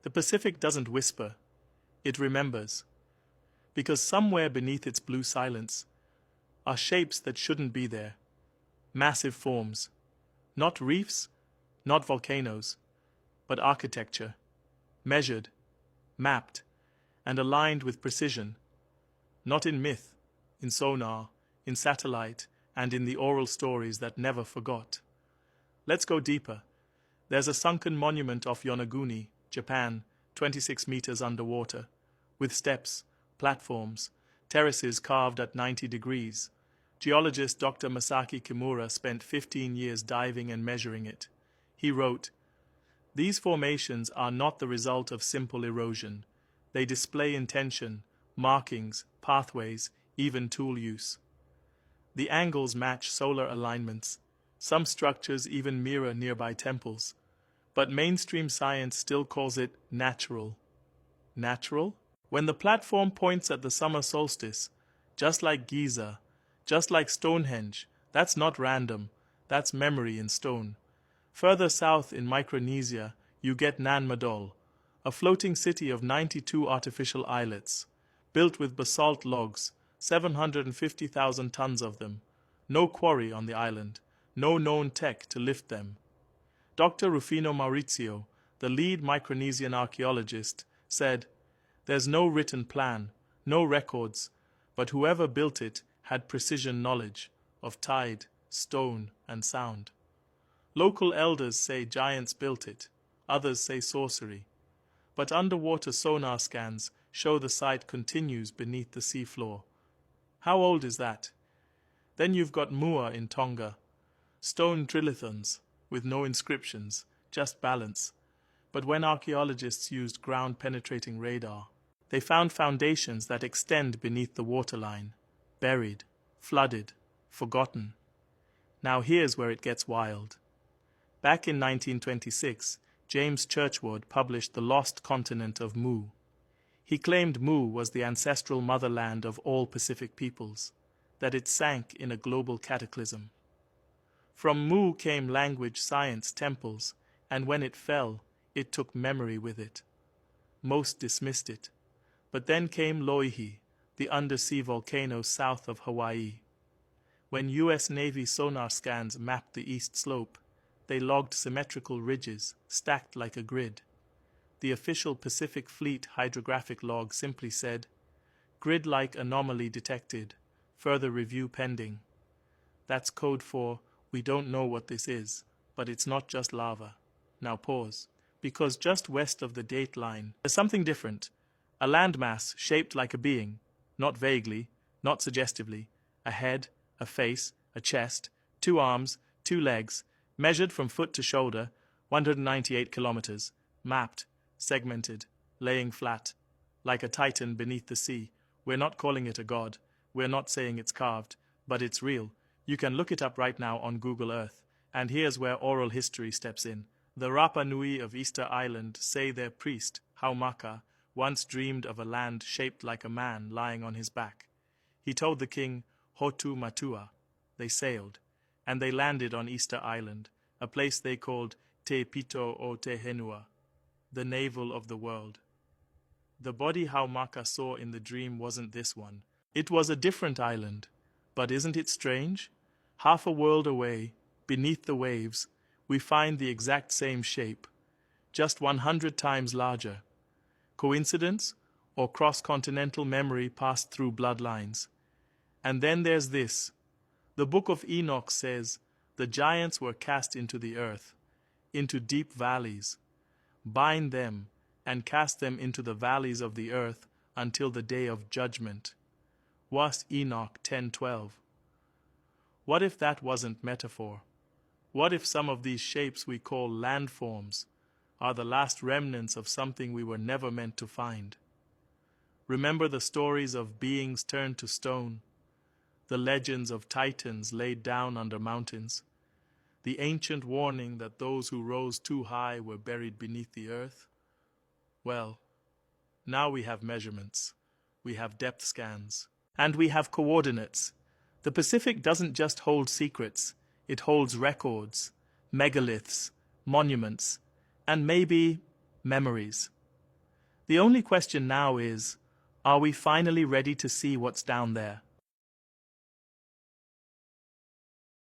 The Pacific doesn't whisper, it remembers. Because somewhere beneath its blue silence are shapes that shouldn't be there. Massive forms. Not reefs, not volcanoes, but architecture. Measured, mapped, and aligned with precision. Not in myth, in sonar, in satellite, and in the oral stories that never forgot. Let's go deeper. There's a sunken monument off Yonaguni, Japan, 26 meters underwater, with steps, platforms, terraces carved at 90 degrees. Geologist Dr. Masaki Kimura spent 15 years diving and measuring it. He wrote, "These formations are not the result of simple erosion. They display intention, markings, pathways, even tool use. The angles match solar alignments. Some structures even mirror nearby temples. But mainstream science still calls it natural." Natural? When the platform points at the summer solstice, just like Giza, just like Stonehenge, that's not random, that's memory in stone. Further south in Micronesia, you get Nan Madol, a floating city of 92 artificial islets, built with basalt logs, 750,000 tons of them. No quarry on the island, no known tech to lift them. Dr. Rufino Maurizio, the lead Micronesian archaeologist, said, "There's no written plan, no records, but whoever built it had precision knowledge of tide, stone, and sound. Local elders say giants built it, others say sorcery. But underwater sonar scans show the site continues beneath the seafloor. How old is that? Then you've got Mua in Tonga. Stone drillithons, with no inscriptions, just balance. But when archaeologists used ground-penetrating radar, they found foundations that extend beneath the waterline, buried, flooded, forgotten. Now here's where it gets wild. Back in 1926, James Churchward published The Lost Continent of Mu. He claimed Mu was the ancestral motherland of all Pacific peoples, that it sank in a global cataclysm. From Mu came language, science, temples, and when it fell, it took memory with it. Most dismissed it. But then came Loihi, the undersea volcano south of Hawaii. When U.S. Navy sonar scans mapped the east slope, they logged symmetrical ridges, stacked like a grid. The official Pacific Fleet hydrographic log simply said, "Grid-like anomaly detected, further review pending." That's code for, "We don't know what this is, but it's not just lava." Now pause, because just west of the date line, there's something different. A landmass shaped like a being, not vaguely, not suggestively, a head, a face, a chest, 2 arms, 2 legs, measured from foot to shoulder, 198 kilometers, mapped, segmented, laying flat, like a titan beneath the sea. We're not calling it a god, we're not saying it's carved, but it's real. You can look it up right now on Google Earth. And here's where oral history steps in. The Rapa Nui of Easter Island say their priest, Haumaka, once dreamed of a land shaped like a man lying on his back. He told the king, Hotu Matua. They sailed, and they landed on Easter Island, a place they called Te Pito o Te Henua, the navel of the world. The body Haumaka saw in the dream wasn't this one. It was a different island. But isn't it strange? Half a world away, beneath the waves, we find the exact same shape, just 100 times larger. Coincidence, or cross-continental memory passed through bloodlines? And then there's this. The Book of Enoch says, the giants were cast into the earth, into deep valleys. Bind them, and cast them into the valleys of the earth until the day of judgment. Was Enoch 10:12. What if that wasn't metaphor? What if some of these shapes we call landforms are the last remnants of something we were never meant to find? Remember the stories of beings turned to stone, the legends of titans laid down under mountains, the ancient warning that those who rose too high were buried beneath the earth? Well, now we have measurements, we have depth scans, and we have coordinates. The Pacific doesn't just hold secrets, it holds records, megaliths, monuments, and maybe memories. The only question now is, are we finally ready to see what's down there?